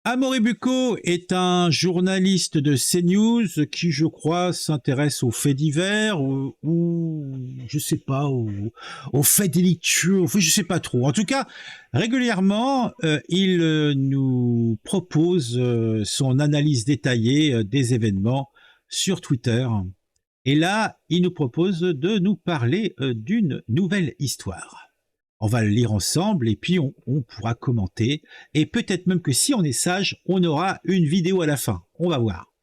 Amaury Bucco est un journaliste de CNews qui, je crois, s'intéresse aux faits divers ou je sais pas, aux faits délictueux, enfin, je sais pas trop. En tout cas, régulièrement, il nous propose son analyse détaillée des événements sur Twitter. Et là, il nous propose de nous parler d'une nouvelle histoire. On va le lire ensemble et puis on pourra commenter. Et peut-être même que si on est sage, on aura une vidéo à la fin. On va voir.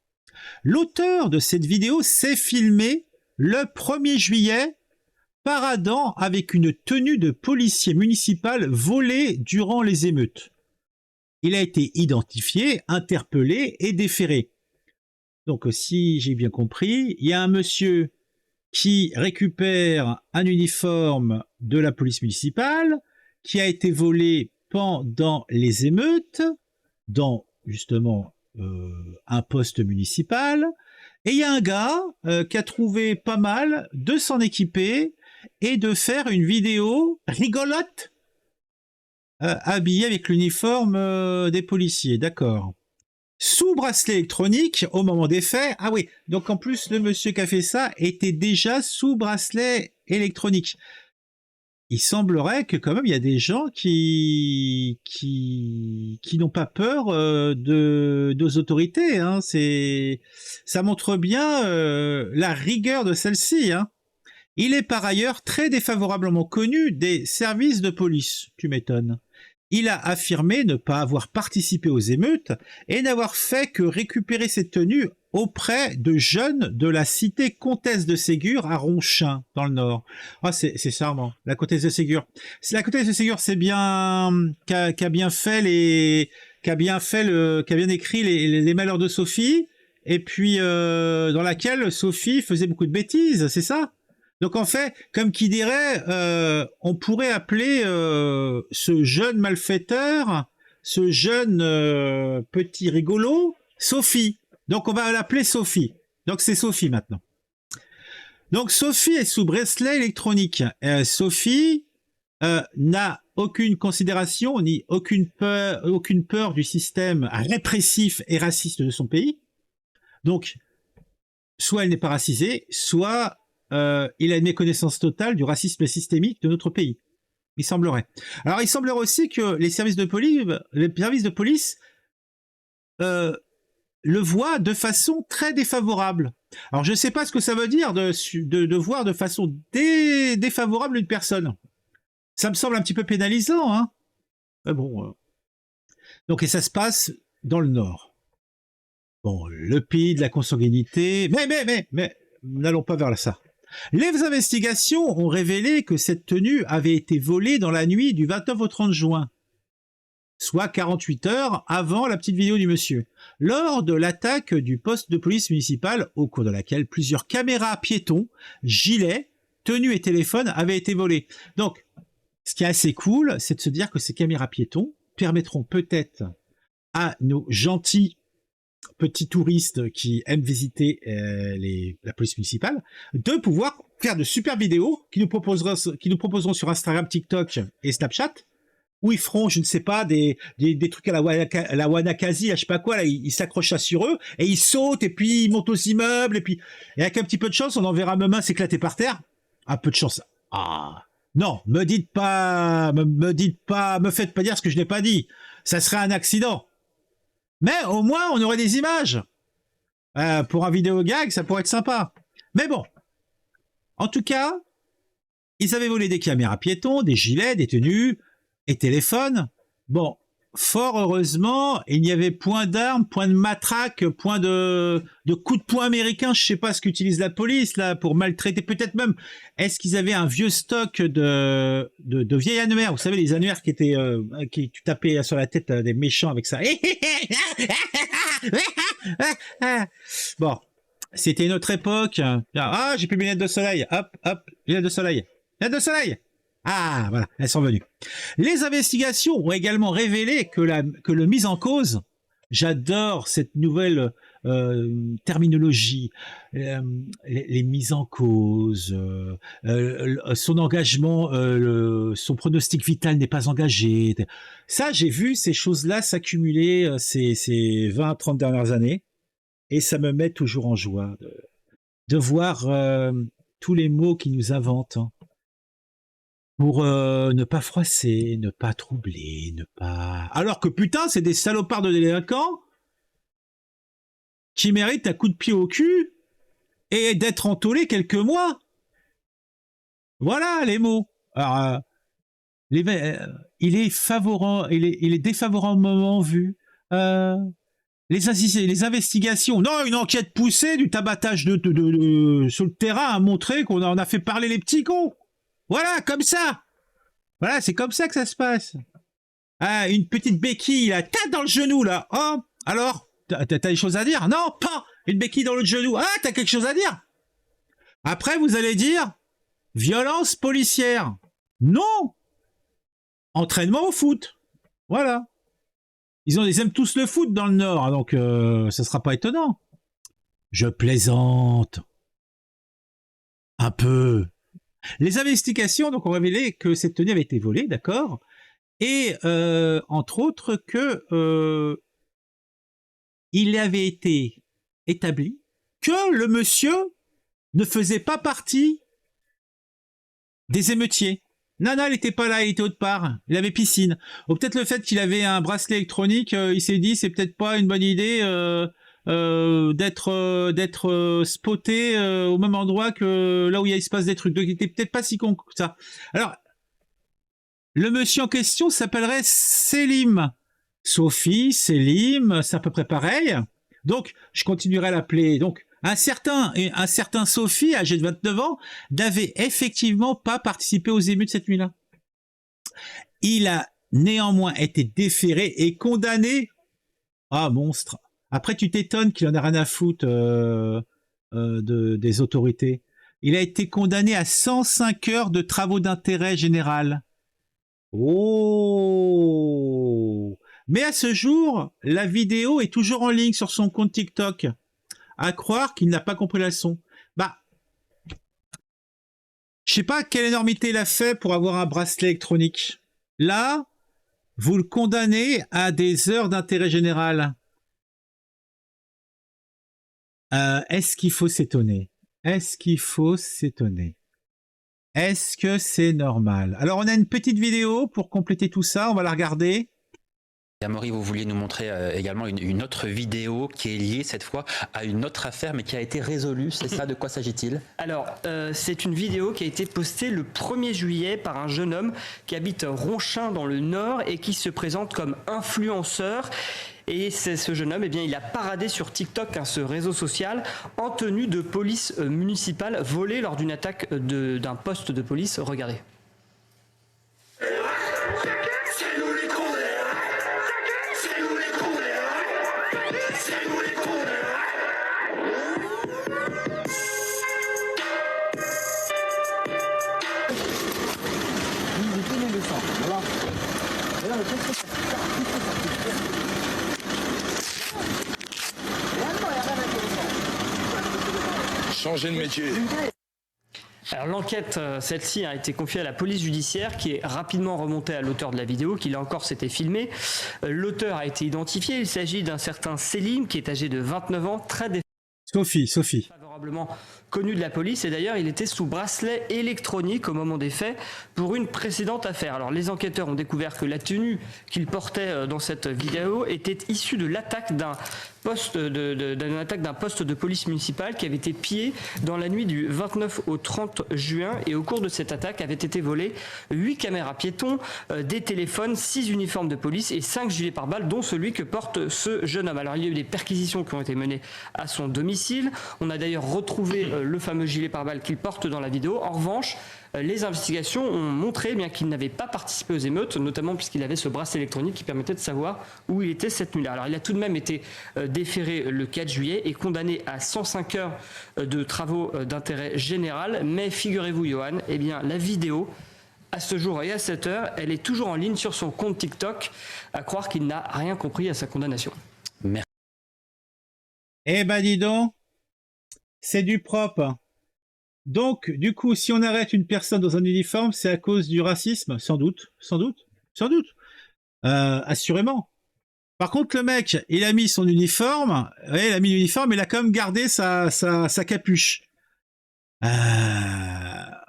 L'auteur de cette vidéo s'est filmé le 1er juillet paradant avec une tenue de policier municipal volée durant les émeutes. Il a été identifié, interpellé et déféré. Donc si j'ai bien compris, il y a un monsieur qui récupère un uniforme de la police municipale qui a été volé pendant les émeutes dans justement un poste municipal. Et il y a un gars qui a trouvé pas mal de s'en équiper et de faire une vidéo rigolote habillé avec l'uniforme des policiers, d'accord. Sous bracelet électronique au moment des faits. Ah oui, donc en plus le monsieur qui a fait ça était déjà sous bracelet électronique. Il semblerait que quand même il y a des gens qui n'ont pas peur des autorités. Hein. Ça montre bien la rigueur de celle-ci. Hein. Il est par ailleurs très défavorablement connu des services de police. Tu m'étonnes. Il a affirmé ne pas avoir participé aux émeutes et n'avoir fait que récupérer ses tenues auprès de jeunes de la cité Comtesse de Ségur à Ronchin, dans le Nord. Ah, c'est charmant, la Comtesse de Ségur. La Comtesse de Ségur, c'est bien qui a bien fait qui a bien écrit les Malheurs de Sophie, et puis dans laquelle Sophie faisait beaucoup de bêtises, c'est ça? Donc en fait, comme qui dirait, on pourrait appeler ce jeune malfaiteur, ce jeune petit rigolo, Sophie. Donc on va l'appeler Sophie. Donc c'est Sophie maintenant. Donc Sophie est sous bracelet électronique. Sophie n'a aucune considération ni aucune peur du système répressif et raciste de son pays. Donc, soit elle n'est pas racisée, soit il a une méconnaissance totale du racisme systémique de notre pays. Il semblerait. Alors, il semblerait aussi que les services de police le voient de façon très défavorable. Alors, je ne sais pas ce que ça veut dire de voir de façon défavorable une personne. Ça me semble un petit peu pénalisant, hein. Mais bon. Donc, et ça se passe dans le Nord. Bon, le pays de la consanguinité. Mais, n'allons pas vers ça. Les investigations ont révélé que cette tenue avait été volée dans la nuit du 29 au 30 juin, soit 48 heures avant la petite vidéo du monsieur, lors de l'attaque du poste de police municipal au cours de laquelle plusieurs caméras piétons, gilets, tenues et téléphones avaient été volés. Donc, ce qui est assez cool, c'est de se dire que ces caméras piétons permettront peut-être à nos gentils petits touristes qui aiment visiter la police municipale, de pouvoir faire de super vidéos qui nous proposeront sur Instagram, TikTok et Snapchat, où ils feront, je ne sais pas, des trucs à la Wanakazi, à je sais pas quoi, là, ils s'accrochent sur eux, et ils sautent, et puis ils montent aux immeubles, et avec un petit peu de chance, on en verra même un s'éclater par terre. Un peu de chance. Ah, non, me faites pas dire ce que je n'ai pas dit. Ça serait un accident. Mais au moins, on aurait des images. Pour un vidéo gag, ça pourrait être sympa. Mais bon. En tout cas, ils avaient volé des caméras piétons, des gilets, des tenues et téléphones. Bon, fort heureusement, il n'y avait point d'armes, point de matraque, point de coups de poing américains. Je sais pas ce qu'utilise la police là pour maltraiter. Peut-être même, est-ce qu'ils avaient un vieux stock de vieilles annuaires? Vous savez, les annuaires qui étaient qui tu tapais sur la tête des méchants avec ça. Bon, c'était une autre époque. Ah, j'ai plus mes lunettes de soleil. Hop, lunettes de soleil. Lunettes de soleil. Ah, voilà, elles sont venues. Les investigations ont également révélé que le mis en cause J'adore cette nouvelle terminologie, les mises en cause, son engagement, son pronostic vital n'est pas engagé. Ça, j'ai vu ces choses-là s'accumuler ces 20-30 dernières années, et ça me met toujours en joie de voir tous les mots qu'ils nous inventent, hein, pour ne pas froisser, ne pas troubler, ne pas... Alors que putain, c'est des salopards de délinquants qui méritent un coup de pied au cul et d'être entôrés quelques mois. Voilà les mots. Alors, il est favorable, il est défavorablement vu. Les investigations, non, une enquête poussée du tabatage sur le terrain a montré qu'on a fait parler les petits cons. Voilà, comme ça. Voilà, c'est comme ça que ça se passe. Ah, une petite béquille, là, tac dans le genou, là. Oh, alors, t'as des choses à dire? Non, pas une béquille dans le genou. Ah, t'as quelque chose à dire? Après, vous allez dire violence policière. Non. Entraînement au foot. Voilà. Ils aiment tous le foot dans le Nord, donc ça sera pas étonnant. Je plaisante. Un peu. Les investigations donc ont révélé que cette tenue avait été volée, d'accord, et entre autres que il avait été établi que le monsieur ne faisait pas partie des émeutiers. Non, il n'était pas là, il était autre part. Il avait piscine. Ou peut-être le fait qu'il avait un bracelet électronique, il s'est dit c'est peut-être pas une bonne idée d'être spoté au même endroit que là où il se passe des trucs. Donc il était peut-être pas si con que ça. Alors, le monsieur en question s'appellerait Selim. Sophie, Selim, c'est à peu près pareil. Donc, je continuerai à l'appeler. Donc, un certain Sophie, âgé de 29 ans, n'avait effectivement pas participé aux émeutes cette nuit-là. Il a néanmoins été déféré et condamné. Ah, monstre. Après, tu t'étonnes qu'il en a rien à foutre des autorités. Il a été condamné à 105 heures de travaux d'intérêt général. Oh! Mais à ce jour, la vidéo est toujours en ligne sur son compte TikTok. À croire qu'il n'a pas compris la leçon. Bah, je sais pas quelle énormité il a fait pour avoir un bracelet électronique. Là, vous le condamnez à des heures d'intérêt général. Est-ce qu'il faut s'étonner? Est-ce qu'il faut s'étonner? Est-ce que c'est normal? Alors, on a une petite vidéo pour compléter tout ça. On va la regarder. Amaury, vous vouliez nous montrer également une autre vidéo qui est liée cette fois à une autre affaire mais qui a été résolue, c'est ça? De quoi s'agit-il? Alors, c'est une vidéo qui a été postée le 1er juillet par un jeune homme qui habite Ronchin dans le Nord et qui se présente comme influenceur. Et c'est ce jeune homme, eh bien, il a paradé sur TikTok, hein, ce réseau social, en tenue de police municipale volée lors d'une attaque d'un poste de police. Regardez. Changer de métier. Alors l'enquête, celle-ci a été confiée à la police judiciaire qui est rapidement remontée à l'auteur de la vidéo, qui là encore s'était filmé. L'auteur a été identifié, il s'agit d'un certain Selim qui est âgé de 29 ans, très Sophie. favorablement connu de la police, et d'ailleurs il était sous bracelet électronique au moment des faits pour une précédente affaire. Alors les enquêteurs ont découvert que la tenue qu'il portait dans cette vidéo était issue de l'attaque d'un poste de police municipale qui avait été pillé dans la nuit du 29 au 30 juin, et au cours de cette attaque avaient été volées 8 caméras piétons, des téléphones, 6 uniformes de police et 5 gilets pare-balles, dont celui que porte ce jeune homme. Alors il y a eu des perquisitions qui ont été menées à son domicile. On a d'ailleurs retrouvé le fameux gilet pare-balles qu'il porte dans la vidéo. En revanche, les investigations ont montré bien qu'il n'avait pas participé aux émeutes, notamment puisqu'il avait ce bracelet électronique qui permettait de savoir où il était cette nuit-là. Alors il a tout de même été déféré le 4 juillet et condamné à 105 heures de travaux d'intérêt général. Mais figurez-vous, Johan, eh bien la vidéo, à ce jour et à cette heure, elle est toujours en ligne sur son compte TikTok, à croire qu'il n'a rien compris à sa condamnation. Eh ben dis donc, c'est du propre. Donc, du coup, si on arrête une personne dans un uniforme, c'est à cause du racisme? Sans doute, sans doute, sans doute. Assurément. Par contre, le mec, il a mis son uniforme, ouais, il a mis l'uniforme, il a quand même gardé sa capuche. Ah,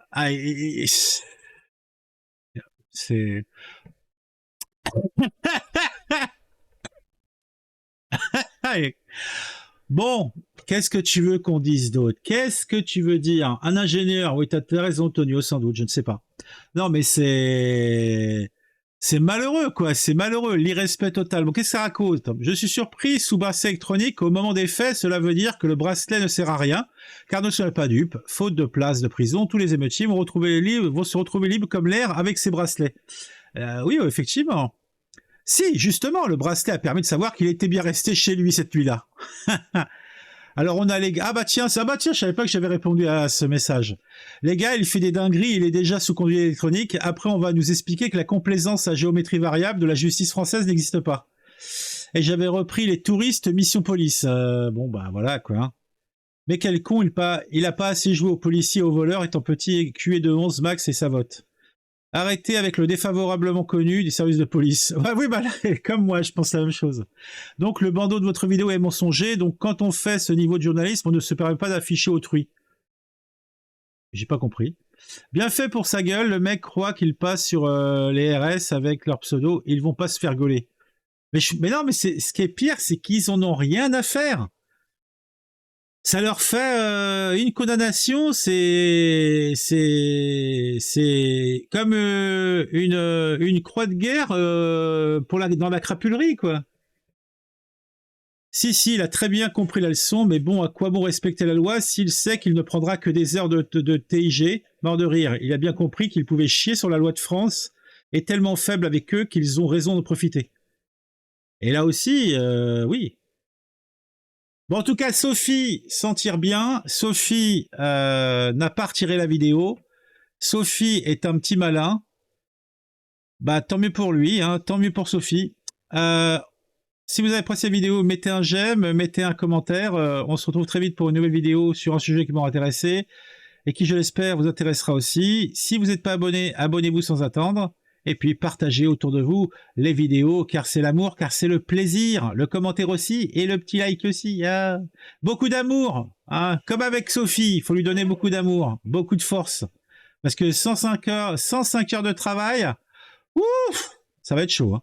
c'est... Bon, qu'est-ce que tu veux qu'on dise d'autre? Qu'est-ce que tu veux dire? Un ingénieur, oui, t'as raison, Antonio, sans doute, je ne sais pas. Non, mais c'est malheureux, quoi. C'est malheureux, l'irrespect total. Bon, qu'est-ce que ça raconte? Je suis surpris, sous bracelet électronique, au moment des faits, cela veut dire que le bracelet ne sert à rien, car ne soyez pas dupes, faute de place de prison, tous les émeutiers vont se retrouver libres comme l'air avec ces bracelets. Oui, effectivement. Si, justement, le bracelet a permis de savoir qu'il était bien resté chez lui cette nuit-là. Alors on a les gars, je savais pas que j'avais répondu à ce message. Les gars, il fait des dingueries, il est déjà sous conduite électronique. Après, on va nous expliquer que la complaisance à géométrie variable de la justice française n'existe pas. Et j'avais repris les touristes mission police. Bon bah voilà quoi. Hein. Mais quel con, il a pas assez joué aux policiers et aux voleurs étant petit QE de 11 max et sa vote. Arrêtez avec le défavorablement connu du service de police. Ouais, oui, bah là, comme moi, je pense la même chose. Donc, le bandeau de votre vidéo est mensonger. Donc, quand on fait ce niveau de journalisme, on ne se permet pas d'afficher autrui. J'ai pas compris. Bien fait pour sa gueule. Le mec croit qu'il passe sur les RS avec leur pseudo. Ils vont pas se faire gauler. Mais non, mais ce qui est pire, c'est qu'ils en ont rien à faire. Ça leur fait une condamnation, c'est comme une croix de guerre dans la crapulerie, quoi. Si, il a très bien compris la leçon, mais bon, à quoi bon respecter la loi s'il sait qu'il ne prendra que des heures de TIG? Mort de rire. Il a bien compris qu'il pouvait chier sur la loi de France, est tellement faible avec eux qu'ils ont raison de profiter. Et là aussi, oui. Bon, en tout cas, Sophie s'en tire bien. Sophie n'a pas retiré la vidéo. Sophie est un petit malin. Bah, tant mieux pour lui, hein, tant mieux pour Sophie. Si vous avez apprécié la vidéo, mettez un j'aime, mettez un commentaire. On se retrouve très vite pour une nouvelle vidéo sur un sujet qui m'aura intéressé et qui, je l'espère, vous intéressera aussi. Si vous n'êtes pas abonné, abonnez-vous sans attendre. Et puis partagez autour de vous les vidéos, car c'est l'amour, car c'est le plaisir, le commentaire aussi, et le petit like aussi. Ah. Beaucoup d'amour, hein. Comme avec Sophie, il faut lui donner beaucoup d'amour, beaucoup de force. Parce que 105 heures de travail, ouf, ça va être chaud. Hein.